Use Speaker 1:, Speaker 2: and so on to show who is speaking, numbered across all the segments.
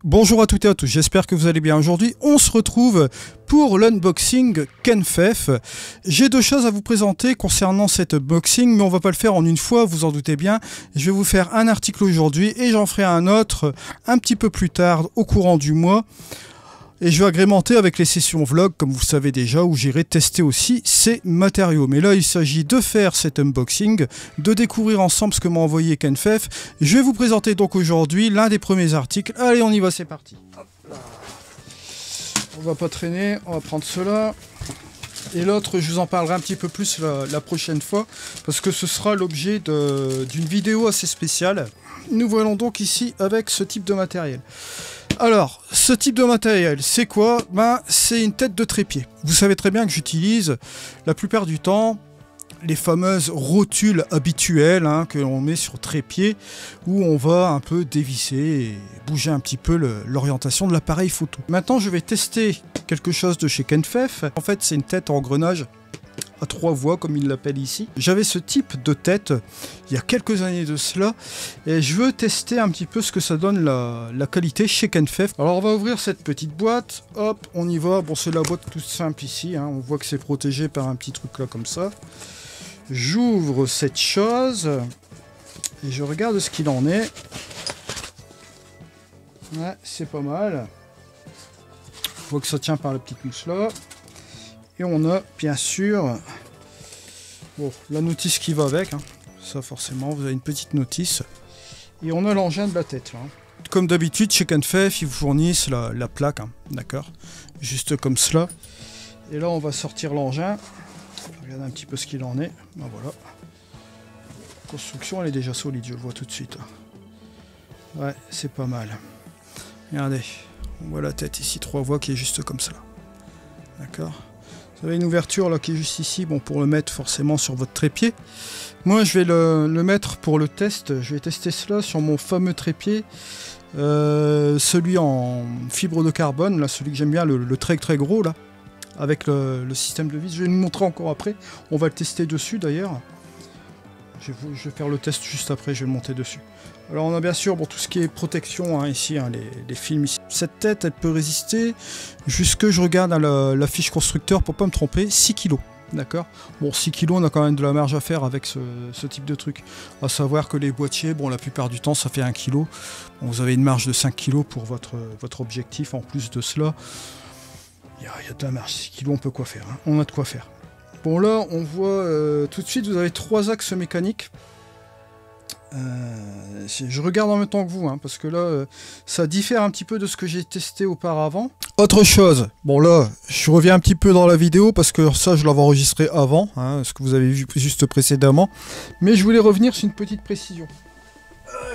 Speaker 1: Bonjour à toutes et à tous, j'espère que vous allez bien. Aujourd'hui, on se retrouve pour l'unboxing Kenfef. J'ai deux choses à vous présenter concernant cet unboxing, mais on va pas le faire en une fois, vous en doutez bien. Je vais vous faire un article aujourd'hui et j'en ferai un autre un petit peu plus tard au courant du mois. Et je vais agrémenter avec les sessions vlog, comme vous le savez déjà, où j'irai tester aussi ces matériaux. Mais là, il s'agit de faire cet unboxing, de découvrir ensemble ce que m'a envoyé Kenfef. Je vais vous présenter donc aujourd'hui l'un des premiers articles. Allez, on y va, c'est parti. Hop là. On va pas traîner, on va prendre cela. Et l'autre, je vous en parlerai un petit peu plus la prochaine fois, parce que ce sera l'objet d'une vidéo assez spéciale. Nous voyons donc ici avec ce type de matériel. Alors, ce type de matériel, c'est quoi? C'est une tête de trépied. Vous savez très bien que j'utilise la plupart du temps les fameuses rotules habituelles que l'on met sur trépied, où on va un peu dévisser et bouger un petit peu l'orientation de l'appareil photo. Maintenant, je vais tester quelque chose de chez Kenfef. En fait, c'est une tête en engrenage à 3 voies, comme il l'appelle ici. J'avais ce type de tête il y a quelques années de cela, et je veux tester un petit peu ce que ça donne la qualité chez Kenfef. Alors on va ouvrir cette petite boîte, hop, on y va. Bon, c'est la boîte toute simple ici, on voit que c'est protégé par un petit truc là comme ça. J'ouvre cette chose, et je regarde ce qu'il en est. Ouais, c'est pas mal. Je vois que ça tient par la petite mousse là. Et on a bien sûr la notice qui va avec. Ça forcément, vous avez une petite notice. Et on a l'engin de la tête là. Comme d'habitude chez Kenfef, ils vous fournissent la plaque, d'accord, juste comme cela. Et là on va sortir l'engin. Regardez un petit peu ce qu'il en est. Ben voilà. La construction elle est déjà solide, je le vois tout de suite. Ouais, c'est pas mal. Regardez, on voit la tête ici, 3 voies qui est juste comme ça. D'accord. Vous avez une ouverture là qui est juste ici, bon, pour le mettre forcément sur votre trépied. Moi je vais le mettre pour le test, je vais tester cela sur mon fameux trépied, celui en fibre de carbone, là, celui que j'aime bien, le très gros là, avec le système de vis. Je vais vous montrer encore après, on va le tester dessus d'ailleurs. Je vais faire le test juste après, je vais le monter dessus. Alors on a bien sûr tout ce qui est protection ici, les films ici. Cette tête elle peut résister jusque, je regarde la fiche constructeur pour pas me tromper, 6 kg. D'accord. Bon, 6 kg, on a quand même de la marge à faire avec ce type de truc. À savoir que les boîtiers, bon, la plupart du temps ça fait 1 kg. Bon, vous avez une marge de 5 kg pour votre objectif. En plus de cela, il y a de la marge. 6 kg, on peut quoi faire, on a de quoi faire. Bon, là on voit tout de suite, vous avez 3 axes mécaniques. Je regarde en même temps que vous, parce que là, ça diffère un petit peu de ce que j'ai testé auparavant. Autre chose, bon là, je reviens un petit peu dans la vidéo parce que ça, je l'avais enregistré avant, ce que vous avez vu juste précédemment. Mais je voulais revenir sur une petite précision.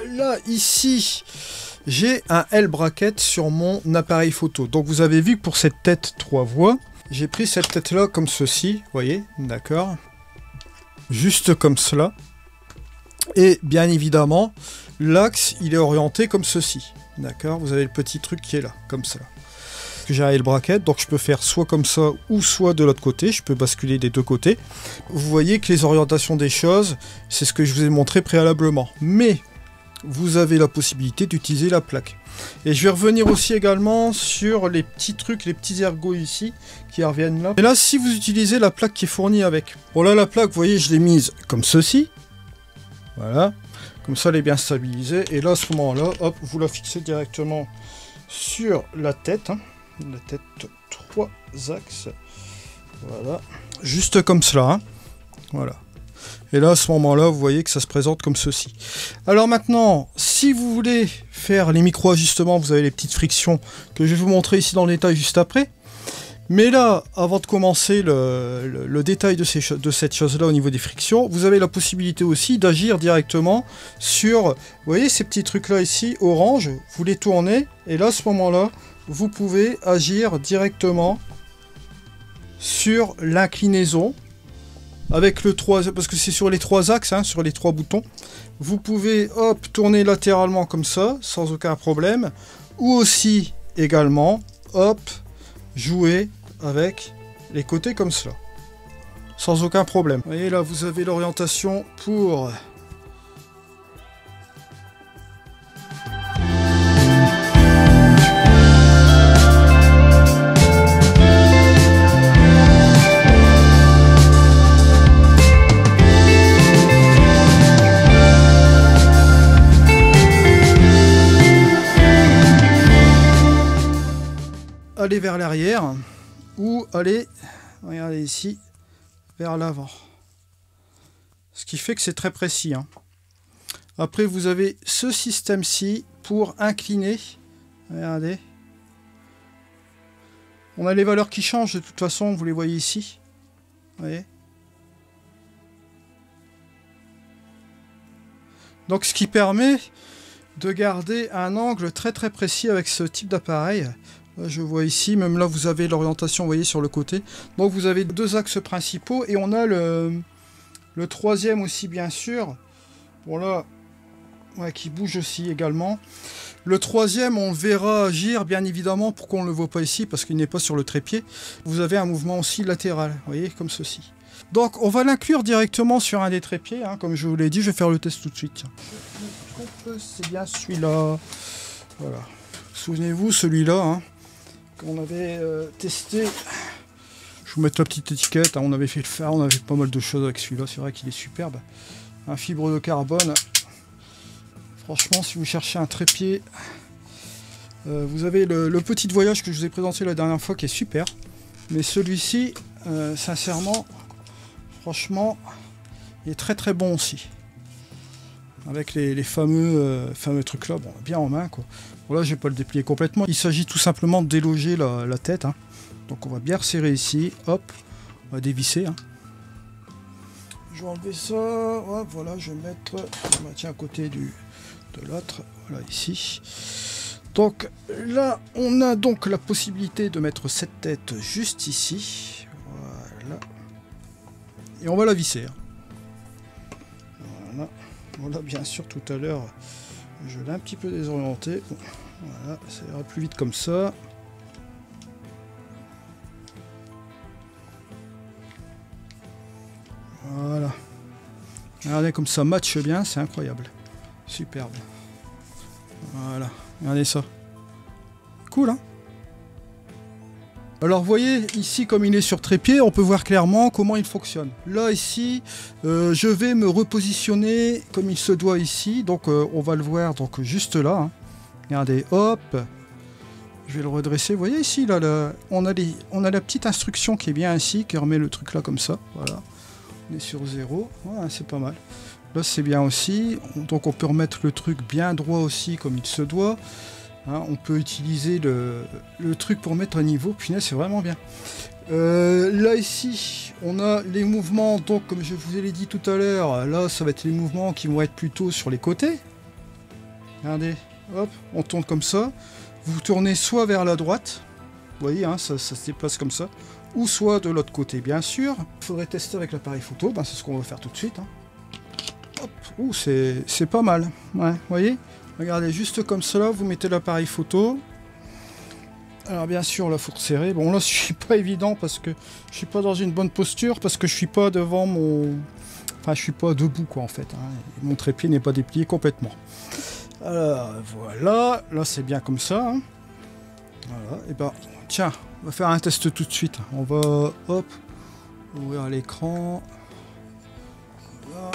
Speaker 1: Là, ici, j'ai un L-bracket sur mon appareil photo. Donc vous avez vu que pour cette tête 3 voies, j'ai pris cette tête-là comme ceci, vous voyez, d'accord, juste comme cela. Et bien évidemment, l'axe, il est orienté comme ceci. D'accord, vous avez le petit truc qui est là, comme ça. J'ai un L-bracket, donc je peux faire soit comme ça, ou soit de l'autre côté. Je peux basculer des deux côtés. Vous voyez que les orientations des choses, c'est ce que je vous ai montré préalablement. Mais vous avez la possibilité d'utiliser la plaque. Et je vais revenir aussi également sur les petits trucs, les petits ergots ici, qui reviennent là. Et là, si vous utilisez la plaque qui est fournie avec. Bon là, la plaque, vous voyez, je l'ai mise comme ceci. Voilà, comme ça elle est bien stabilisée. Et là à ce moment là, hop, vous la fixez directement sur la tête. La tête 3 axes. Voilà, juste comme cela. Voilà. Et là à ce moment là, vous voyez que ça se présente comme ceci. Alors maintenant, si vous voulez faire les micro-ajustements, vous avez les petites frictions que je vais vous montrer ici dans le détail juste après. Mais là, avant de commencer le détail de cette chose-là au niveau des frictions, vous avez la possibilité aussi d'agir directement sur, vous voyez ces petits trucs-là ici, orange, vous les tournez, et là, à ce moment-là, vous pouvez agir directement sur l'inclinaison, avec le 3, parce que c'est sur les 3 axes, sur les 3 boutons. Vous pouvez, hop, tourner latéralement comme ça, sans aucun problème, ou aussi, également, hop, jouer avec les côtés comme cela, sans aucun problème. Vous voyez là, vous avez l'orientation pour aller vers l'arrière ou aller, regardez ici, vers l'avant. Ce qui fait que c'est très précis, hein. Après, vous avez ce système-ci pour incliner. Regardez. On a les valeurs qui changent de toute façon, vous les voyez ici. Vous voyez ? Donc ce qui permet de garder un angle très très précis avec ce type d'appareil. Là, je vois ici, même là vous avez l'orientation, vous voyez, sur le côté. Donc vous avez deux axes principaux et on a le troisième aussi, bien sûr. Bon là, ouais, qui bouge aussi également. Le troisième, on le verra agir, bien évidemment, pourquoi on ne le voit pas ici, parce qu'il n'est pas sur le trépied. Vous avez un mouvement aussi latéral, vous voyez, comme ceci. Donc, on va l'inclure directement sur un des trépieds, hein, comme je vous l'ai dit, je vais faire le test tout de suite. C'est bien celui-là. Voilà. Souvenez-vous, celui-là, hein, qu'on avait testé. Je vous mets la petite étiquette, hein, on avait fait le fer, on avait pas mal de choses avec celui-là, c'est vrai qu'il est superbe. Un fibre de carbone. Franchement, si vous cherchez un trépied, vous avez le petit voyage que je vous ai présenté la dernière fois qui est super. Mais celui-ci, sincèrement, franchement, il est très très bon aussi. Avec les fameux trucs là, bon, bien en main, quoi. Bon, là, je vais pas le déplier complètement. Il s'agit tout simplement de déloger la tête, hein. Donc on va bien resserrer ici, hop, on va dévisser, hein. Je vais enlever ça, hop, voilà, je vais mettre, tiens, à côté de l'autre, voilà, ici. Donc là, on a donc la possibilité de mettre cette tête juste ici, voilà, et on va la visser, hein. Voilà, voilà, bien sûr, tout à l'heure, je l'ai un petit peu désorienté, voilà, ça ira plus vite comme ça. Voilà. Regardez comme ça matche bien, c'est incroyable. Superbe. Voilà. Regardez ça. Cool, hein? Alors vous voyez, ici comme il est sur trépied, on peut voir clairement comment il fonctionne. Là ici, je vais me repositionner comme il se doit ici. Donc on va le voir donc juste là, hein. Regardez, hop. Je vais le redresser. Vous voyez ici, là, on a la petite instruction qui est bien ici, qui remet le truc là comme ça. Voilà. On est sur 0, ouais, c'est pas mal. Là c'est bien aussi, donc on peut remettre le truc bien droit aussi comme il se doit, hein, on peut utiliser le truc pour mettre à niveau, puis là c'est vraiment bien. Là ici on a les mouvements, donc comme je vous l'ai dit tout à l'heure, là ça va être les mouvements qui vont être plutôt sur les côtés. Regardez, hop, on tourne comme ça, vous tournez soit vers la droite, vous voyez, hein, ça se déplace comme ça, ou soit de l'autre côté, bien sûr. Il faudrait tester avec l'appareil photo, ben, c'est ce qu'on va faire tout de suite, hein. Hop, ouh, c'est pas mal, ouais, vous voyez. Regardez, juste comme cela, vous mettez l'appareil photo. Alors bien sûr, là, il faut resserrer. Bon, là, je suis pas évident parce que je suis pas dans une bonne posture, parce que je suis pas devant mon... Enfin, je suis pas debout, quoi, en fait, hein. Mon trépied n'est pas déplié complètement. Alors, voilà, là, c'est bien comme ça, hein. Voilà, et ben, tiens, on va faire un test tout de suite. On va, hop, ouvrir l'écran. Voilà.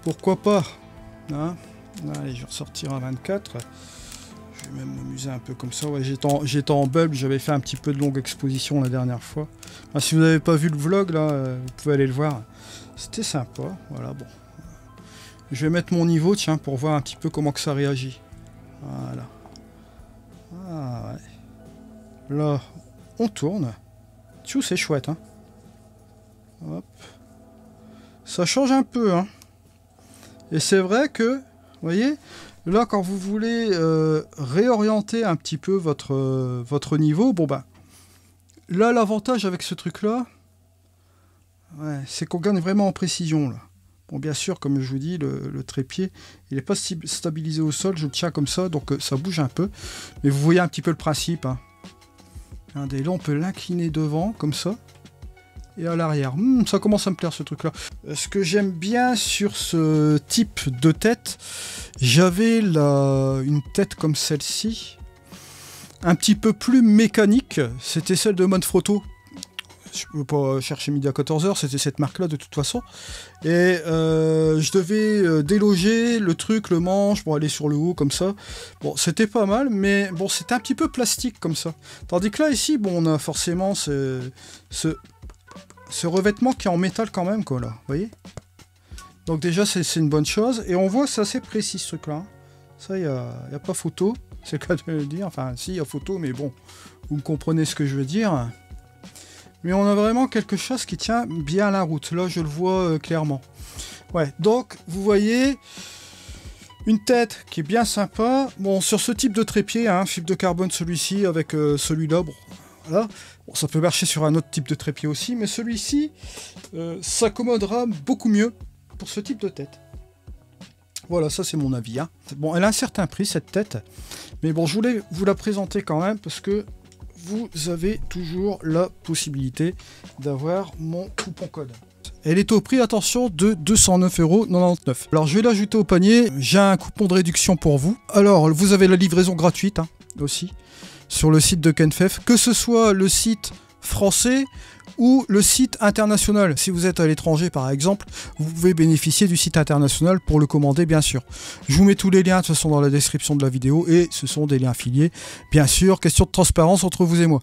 Speaker 1: Pourquoi pas, hein? Allez, je vais ressortir à 24. Je vais même m'amuser un peu comme ça. Ouais, j'étais en bulb, j'avais fait un petit peu de longue exposition la dernière fois. Enfin, si vous n'avez pas vu le vlog, là, vous pouvez aller le voir. C'était sympa, voilà, bon. Je vais mettre mon niveau, tiens, pour voir un petit peu comment que ça réagit. Voilà. Ah ouais. Là, on tourne. Tchou, c'est chouette, hein. Hop. Ça change un peu, hein. Et c'est vrai que, vous voyez, là, quand vous voulez réorienter un petit peu votre niveau, bon ben, là, l'avantage avec ce truc-là, ouais, c'est qu'on gagne vraiment en précision, là. Bon, bien sûr, comme je vous dis, le trépied, il n'est pas stabilisé au sol, je le tiens comme ça, donc ça bouge un peu. Mais vous voyez un petit peu le principe, hein. Regardez, là, on peut l'incliner devant, comme ça, et à l'arrière. Ça commence à me plaire, ce truc-là. Ce que j'aime bien sur ce type de tête, j'avais une tête comme celle-ci, un petit peu plus mécanique, c'était celle de Manfrotto. je ne peux pas chercher midi à 14h, c'était cette marque-là de toute façon. Et je devais déloger le truc, le manche, pour aller sur le haut, comme ça. Bon, c'était pas mal, mais bon, c'était un petit peu plastique, comme ça. Tandis que là, ici, bon, on a forcément ce revêtement qui est en métal quand même, quoi, là. Vous voyez? Donc déjà, c'est une bonne chose. Et on voit que c'est assez précis, ce truc-là. Hein. Ça, il n'y a pas photo. C'est le cas de le dire. Enfin, si, il y a photo, mais bon, vous me comprenez ce que je veux dire. Mais on a vraiment quelque chose qui tient bien la route. Là, je le vois clairement. Ouais, donc, vous voyez, une tête qui est bien sympa. Bon, sur ce type de trépied, hein, fibre de carbone celui-ci avec celui-là, bon, voilà. Bon, ça peut marcher sur un autre type de trépied aussi, mais celui-ci s'accommodera beaucoup mieux pour ce type de tête. Voilà, ça c'est mon avis. Hein. Bon, elle a un certain prix, cette tête. Mais bon, je voulais vous la présenter quand même, parce que vous avez toujours la possibilité d'avoir mon coupon code. Elle est au prix, attention, de 209,99 €. Alors, je vais l'ajouter au panier. J'ai un coupon de réduction pour vous. Alors, vous avez la livraison gratuite, hein, aussi, sur le site de Kenfef. Que ce soit le site français ou le site international. Si vous êtes à l'étranger, par exemple, vous pouvez bénéficier du site international pour le commander, bien sûr. Je vous mets tous les liens, de toute façon, dans la description de la vidéo, et ce sont des liens affiliés, bien sûr. Question de transparence entre vous et moi.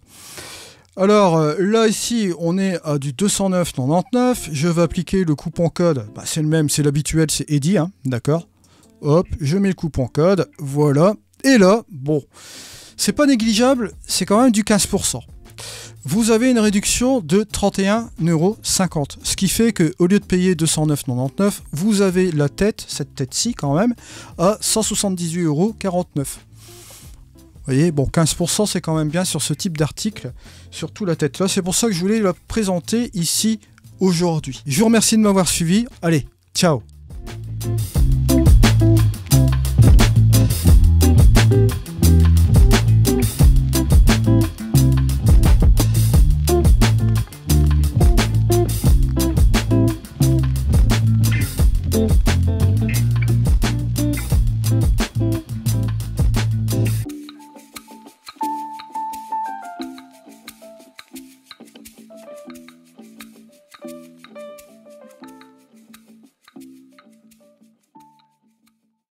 Speaker 1: Alors, là, ici, on est à du 209,99 €. Je vais appliquer le coupon code. Bah, c'est le même, c'est l'habituel, c'est Eddy, hein, d'accord. Hop, je mets le coupon code, voilà. Et là, bon, c'est pas négligeable, c'est quand même du 15%. Vous avez une réduction de 31,50 €. Ce qui fait qu'au lieu de payer 209,99 €, vous avez la tête, cette tête-ci quand même, à 178,49 €. Vous voyez, bon, 15% c'est quand même bien sur ce type d'article, surtout la tête là. C'est pour ça que je voulais la présenter ici aujourd'hui. Je vous remercie de m'avoir suivi. Allez, ciao!